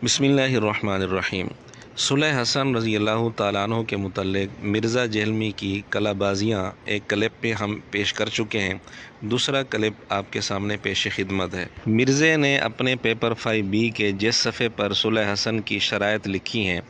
بسم اللہ الرحمن الرحیم۔ صلح حسن رضی اللہ تعالیٰ عنہ کے متعلق مرزا جہلمی کی کلا بازیاں ایک کلپ پہ ہم پیش کر چکے ہیں، دوسرا کلپ آپ کے سامنے پیش خدمت ہے۔ مرزے نے اپنے پیپر 5B کے جس صفحے پر صلح حسن کی شرائط لکھی ہیں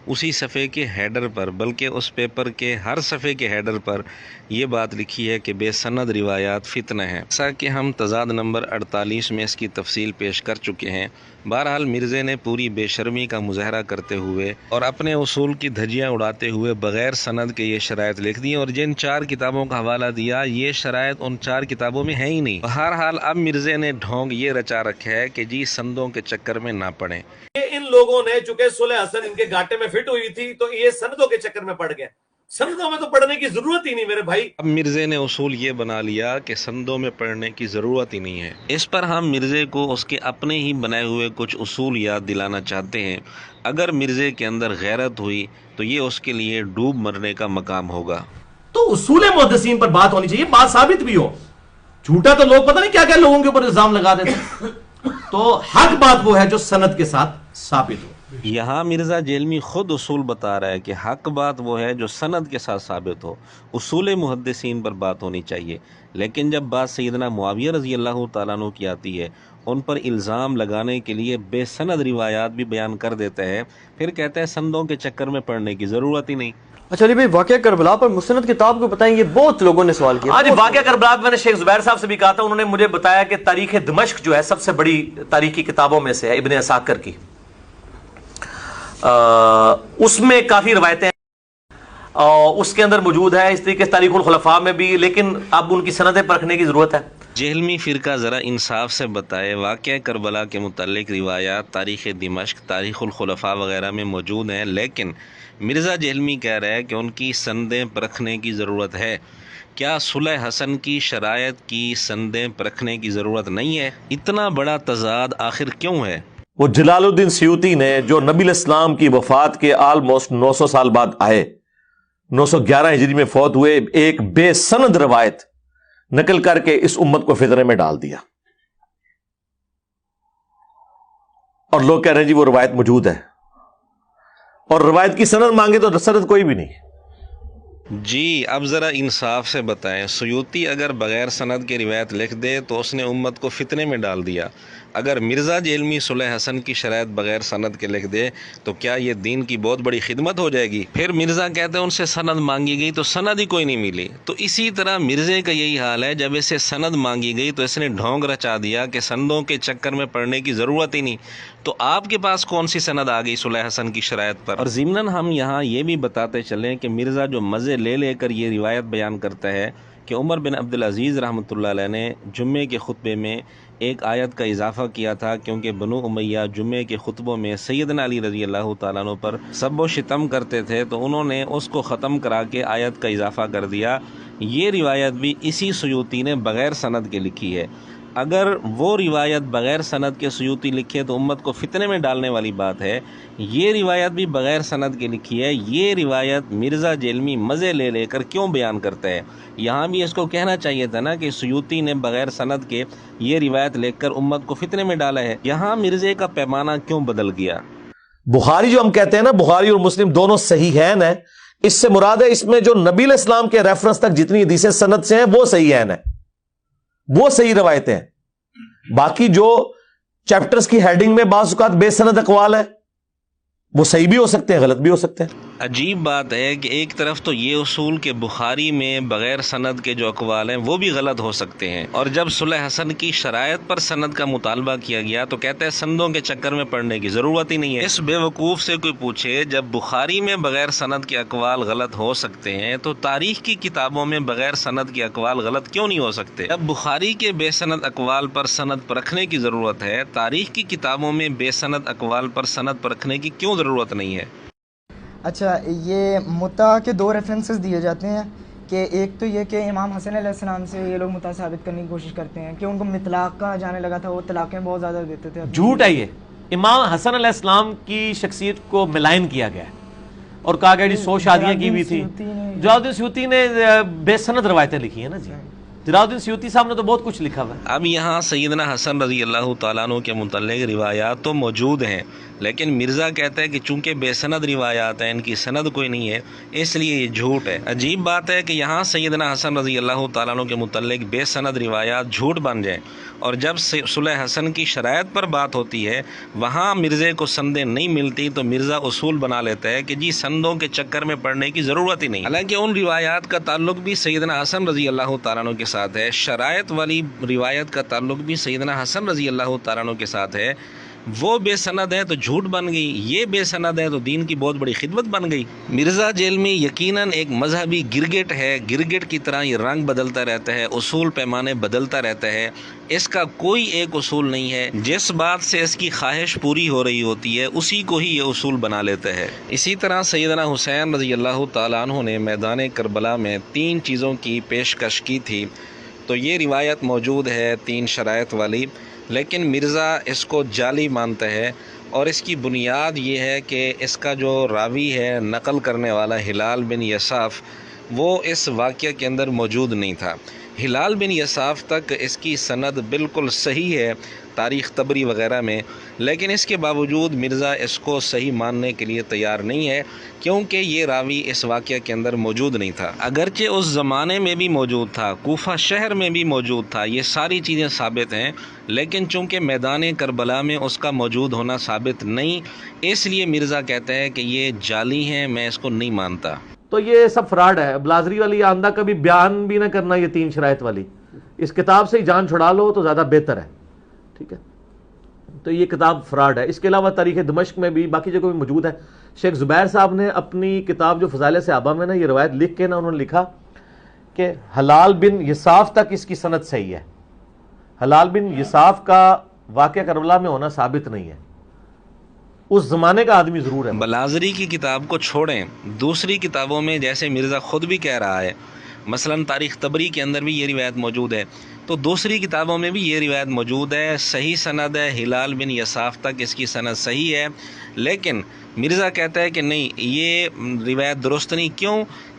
اسی صفحے کے ہیڈر پر، بلکہ اس پیپر کے ہر صفحے کے ہیڈر پر یہ بات لکھی ہے کہ بے سند روایات فتنہ ہیں، جیسا کہ ہم تضاد نمبر 48 میں اس کی تفصیل پیش کر چکے ہیں۔ بہرحال مرزے نے پوری بے شرمی کا مظاہرہ کرتے ہوئے اور اپنے اصول کی دھجیاں اڑاتے ہوئے بغیر سند کے یہ شرائط لکھ دی، اور جن 4 کتابوں کا حوالہ دیا یہ شرائط ان 4 کتابوں میں ہے ہی نہیں۔ بہرحال اب مرزے نے ڈھونگ یہ رچا رکھا ہے کہ جی سندوں کے چکر میں نہ پڑیں۔ ان لوگوں نے چونکہ صلح حسن ان کے گاٹے میں فٹ ہوئی تھی تو یہ سندوں کے چکر میں پڑ گئے۔ سندوں میں تو پڑھنے کی ضرورت ہی نہیں میرے بھائی۔ اب مرزے نے اصول یہ بنا لیا کہ سندوں میں پڑھنے کی ضرورت ہی نہیں ہے۔ اس پر ہم مرزے کو اس کے اپنے ہی بنائے ہوئے کچھ اصول یاد دلانا چاہتے ہیں۔ اگر مرزے کے اندر غیرت ہوئی تو یہ اس کے لیے ڈوب مرنے کا مقام ہوگا۔ تو اصول محدثین پر بات ہونی چاہیے، بات ثابت بھی ہو۔ جھوٹا تو لوگ پتہ نہیں کیا کیا لوگوں کے اوپر الزام لگا دیتے، تو حق بات وہ ہے جو سند کے ساتھ ثابت ہو۔ یہاں مرزا جہلمی خود اصول بتا رہا ہے کہ حق بات وہ ہے جو سند کے ساتھ ثابت ہو، اصول محدثین پر بات ہونی چاہیے۔ لیکن جب بات سیدنا معاویہ رضی اللہ تعالیٰ عنہ کی آتی ہے، ان پر الزام لگانے کے لیے بے سند روایات بھی بیان کر دیتا ہے، پھر کہتا ہے سندوں کے چکر میں پڑھنے کی ضرورت ہی نہیں۔ اچھا علی بھائی، واقعہ کربلا پر مستند کتاب کو بتائیں، یہ بہت لوگوں نے سوال کیا۔ آج واقعہ کربلا میں نے شیخ زبیر صاحب سے بھی کہا تھا، انہوں نے مجھے بتایا کہ تاریخ دمشق جو ہے سب سے بڑی تاریخی کتابوں میں سے ہے، ابن عساکر کی، اس میں کافی روایتیں اس کے اندر موجود ہے، اس طریقے سے تاریخ الخلفاء میں بھی، لیکن اب ان کی سندیں پرکھنے کی ضرورت ہے۔ جہلمی فرقہ ذرا انصاف سے بتائے، واقعہ کربلا کے متعلق روایات تاریخ دمشق، تاریخ الخلفاء وغیرہ میں موجود ہیں، لیکن مرزا جہلمی کہہ رہا ہے کہ ان کی سندیں پرکھنے کی ضرورت ہے۔ کیا صلح حسن کی شرائط کی سندیں پرکھنے کی ضرورت نہیں ہے؟ اتنا بڑا تضاد آخر کیوں ہے؟ وہ جلال الدین سیوطی نے جو نبی الاسلام کی وفات کے آلموسٹ 900 سال بعد آئے، 911 ہجری میں فوت ہوئے، ایک بے سند روایت نقل کر کے اس امت کو فتنے میں ڈال دیا، اور لوگ کہہ رہے ہیں جی وہ روایت موجود ہے، اور روایت کی سند مانگے تو سند کوئی بھی نہیں۔ جی اب ذرا انصاف سے بتائیں، سیوطی اگر بغیر سند کے روایت لکھ دے تو اس نے امت کو فتنے میں ڈال دیا، اگر مرزا جہلمی صلح حسن کی شرائط بغیر سند کے لکھ دے تو کیا یہ دین کی بہت بڑی خدمت ہو جائے گی؟ پھر مرزا کہتے ہیں ان سے سند مانگی گئی تو سند ہی کوئی نہیں ملی، تو اسی طرح مرزے کا یہی حال ہے، جب اسے سند مانگی گئی تو اس نے ڈھونگ رچا دیا کہ سندوں کے چکر میں پڑنے کی ضرورت ہی نہیں۔ تو آپ کے پاس کون سی سند آ گئی صلح حسن کی شرائط پر؟ اور ضمناً ہم یہاں یہ بھی بتاتے چلیں کہ مرزا جو مزے لے لے کر یہ روایت بیان کرتا ہے کہ عمر بن عبدالعزیز رحمۃ اللہ علیہ نے جمعے کے خطبے میں ایک آیت کا اضافہ کیا تھا، کیونکہ بنو امیہ جمعے کے خطبوں میں سیدنا علی رضی اللہ تعالیٰ عنہ پر سب و شتم کرتے تھے، تو انہوں نے اس کو ختم کرا کے آیت کا اضافہ کر دیا۔ یہ روایت بھی اسی سیوطی نے بغیر سند کے لکھی ہے۔ اگر وہ روایت بغیر سند کے سیوطی لکھے تو امت کو فتنے میں ڈالنے والی بات ہے، یہ روایت بھی بغیر سند کے لکھی ہے، یہ روایت مرزا جہلمی مزے لے لے کر کیوں بیان کرتا ہے؟ یہاں بھی اس کو کہنا چاہیے تھا نا کہ سیوطی نے بغیر سند کے یہ روایت لکھ کر امت کو فتنے میں ڈالا ہے، یہاں مرزے کا پیمانہ کیوں بدل گیا؟ بخاری جو ہم کہتے ہیں نا، بخاری اور مسلم دونوں صحیحین ہیں، اس سے مراد ہے اس میں جو نبی علیہ السلام کے ریفرنس تک جتنی حدیثیں سند سے ہیں وہ صحیحین ہیں، وہ صحیح روایتیں ہیں۔ باقی جو چیپٹرز کی ہیڈنگ میں بعض اوقات بے سند اقوال ہیں، وہ صحیح بھی ہو سکتے ہیں، غلط بھی ہو سکتے ہیں۔ عجیب بات ہے کہ ایک طرف تو یہ اصول کہ بخاری میں بغیر سند کے جو اقوال ہیں وہ بھی غلط ہو سکتے ہیں، اور جب صلح حسن کی شرائط پر سند کا مطالبہ کیا گیا تو کہتے ہیں سندوں کے چکر میں پڑنے کی ضرورت ہی نہیں ہے۔ اس بے وقوف سے کوئی پوچھے جب بخاری میں بغیر سند کے اقوال غلط ہو سکتے ہیں تو تاریخ کی کتابوں میں بغیر سند کے اقوال غلط کیوں نہیں ہو سکتے؟ جب بخاری کے بے سند اقوال پر سند پرکھنے کی ضرورت ہے، تاریخ کی کتابوں میں بے سند اقوال پر سند پرکھنے کی کیوں ضرورت نہیں ہے؟ اچھا، یہ متع کے 2 ریفرنسز دیے جاتے ہیں، کہ ایک تو یہ کہ امام حسن علیہ السلام سے یہ لوگ متع ثابت کرنے کی کوشش کرتے ہیں کہ ان کو مطلاق کا جانے لگا تھا، وہ طلاقیں بہت زیادہ دیتے تھے۔ جھوٹ ہے یہ، امام حسن علیہ السلام کی شخصیت کو ملائن کیا گیا ہے اور کہا گیا جی 100 شادیاں کی ہوئی تھی۔ جلال الدین سیوطی نے بے سند روایتیں لکھی ہیں نا جی، جلال الدین سیوطی صاحب نے تو بہت کچھ لکھا ہوا ہے. اب یہاں سیدنا حسن رضی اللہ تعالیٰ عنہ کے متعلق روایات تو موجود ہیں، لیکن مرزا کہتا ہے کہ چونکہ بے سند روایات ہیں، ان کی سند کوئی نہیں ہے، اس لیے یہ جھوٹ ہے. عجیب بات ہے کہ یہاں سیدنا حسن رضی اللہ تعالیٰ عنہ کے متعلق بے سند روایات جھوٹ بن جائیں، اور جب صلح حسن کی شرائط پر بات ہوتی ہے وہاں مرزے کو سندیں نہیں ملتی تو مرزا اصول بنا لیتا ہے کہ جی سندوں کے چکر میں پڑنے کی ضرورت ہی نہیں. حالانکہ ان روایات کا تعلق بھی سیدنا حسن رضی اللہ تعالیٰ عنہ کے ساتھ ہے، شرائط والی روایت کا تعلق بھی سیدنا حسن رضی اللہ تعالیٰ عنہ کے ساتھ ہے. وہ بے سند ہے تو جھوٹ بن گئی، یہ بے سند ہے تو دین کی بہت بڑی خدمت بن گئی. مرزا جیلمی یقیناً ایک مذہبی گرگٹ ہے، گرگٹ کی طرح یہ رنگ بدلتا رہتا ہے، اصول پیمانے بدلتا رہتا ہے. اس کا کوئی ایک اصول نہیں ہے، جس بات سے اس کی خواہش پوری ہو رہی ہوتی ہے اسی کو ہی یہ اصول بنا لیتا ہے. اسی طرح سیدنا حسین رضی اللہ تعالیٰ عنہ نے میدان کربلا میں 3 چیزوں کی پیشکش کی تھی، تو یہ روایت موجود ہے 3 شرائط والی، لیکن مرزا اس کو جعلی مانتا ہے. اور اس کی بنیاد یہ ہے کہ اس کا جو راوی ہے، نقل کرنے والا ہلال بن یساف، وہ اس واقعہ کے اندر موجود نہیں تھا. ہلال بن یساف تک اس کی سند بالکل صحیح ہے تاریخ طبری وغیرہ میں، لیکن اس کے باوجود مرزا اس کو صحیح ماننے کے لیے تیار نہیں ہے، کیونکہ یہ راوی اس واقعہ کے اندر موجود نہیں تھا. اگرچہ اس زمانے میں بھی موجود تھا، کوفہ شہر میں بھی موجود تھا، یہ ساری چیزیں ثابت ہیں، لیکن چونکہ میدان کربلا میں اس کا موجود ہونا ثابت نہیں، اس لیے مرزا کہتا ہے کہ یہ جعلی ہیں، میں اس کو نہیں مانتا. تو یہ سب فراڈ ہے. بلازری والی آندہ کبھی بیان بھی نہ کرنا یہ 3 شرائط والی، اس کتاب سے ہی جان چھڑا لو تو زیادہ بہتر ہے. ٹھیک ہے، تو یہ کتاب فراڈ ہے. اس کے علاوہ تاریخ دمشق میں بھی باقی جگہوں میں موجود ہے. شیخ زبیر صاحب نے اپنی کتاب جو فضائل صحابہ میں نا یہ روایت لکھ کے نا انہوں نے لکھا کہ حلال بن یساف تک اس کی سند صحیح ہے. حلال بن یساف کا واقعہ کربلا میں ہونا ثابت نہیں ہے، اس زمانے کا آدمی ضرور ہے. بلازری کی کتاب کو چھوڑیں، دوسری کتابوں میں جیسے مرزا خود بھی کہہ رہا ہے، مثلا تاریخ طبری کے اندر بھی یہ روایت موجود ہے، تو دوسری کتابوں میں بھی یہ روایت موجود ہے، صحیح سند ہے، ہلال بن یساف تک اس کی سند صحیح ہے. لیکن مرزا کہتا ہے کہ نہیں، یہ روایت درست نہیں.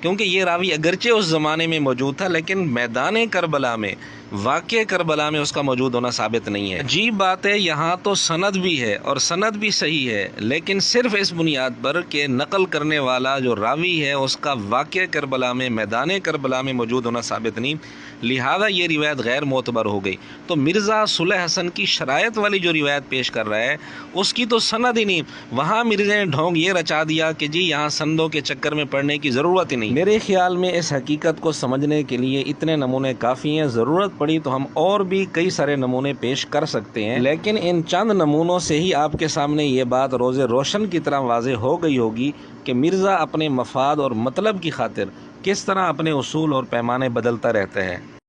کیونکہ یہ راوی اگرچہ اس زمانے میں موجود تھا، لیکن میدان کربلا میں، واقع کربلا میں اس کا موجود ہونا ثابت نہیں ہے. عجیب بات ہے، یہاں تو سند بھی ہے اور سند بھی صحیح ہے، لیکن صرف اس بنیاد پر کہ نقل کرنے والا جو راوی ہے اس کا واقع کربلا میں، میدان کربلا میں موجود ہونا ثابت نہیں، لہذا یہ روایت غیر معتبر ہو گئی. تو مرزا صلح حسن کی شرائط والی جو روایت پیش کر رہا ہے اس کی تو سند ہی نہیں. وہاں مرزا نے ڈھونگ یہ رچا دیا کہ جی یہاں سندوں کے چکر میں پڑنے کی ضرورت ہی نہیں. میرے خیال میں اس حقیقت کو سمجھنے کے لیے اتنے نمونے کافی ہیں، ضرورت پڑی تو ہم اور بھی کئی سارے نمونے پیش کر سکتے ہیں، لیکن ان چند نمونوں سے ہی آپ کے سامنے یہ بات روز روشن کی طرح واضح ہو گئی ہوگی کہ مرزا اپنے مفاد اور مطلب کی خاطر کس طرح اپنے اصول اور پیمانے بدلتا رہتا ہے.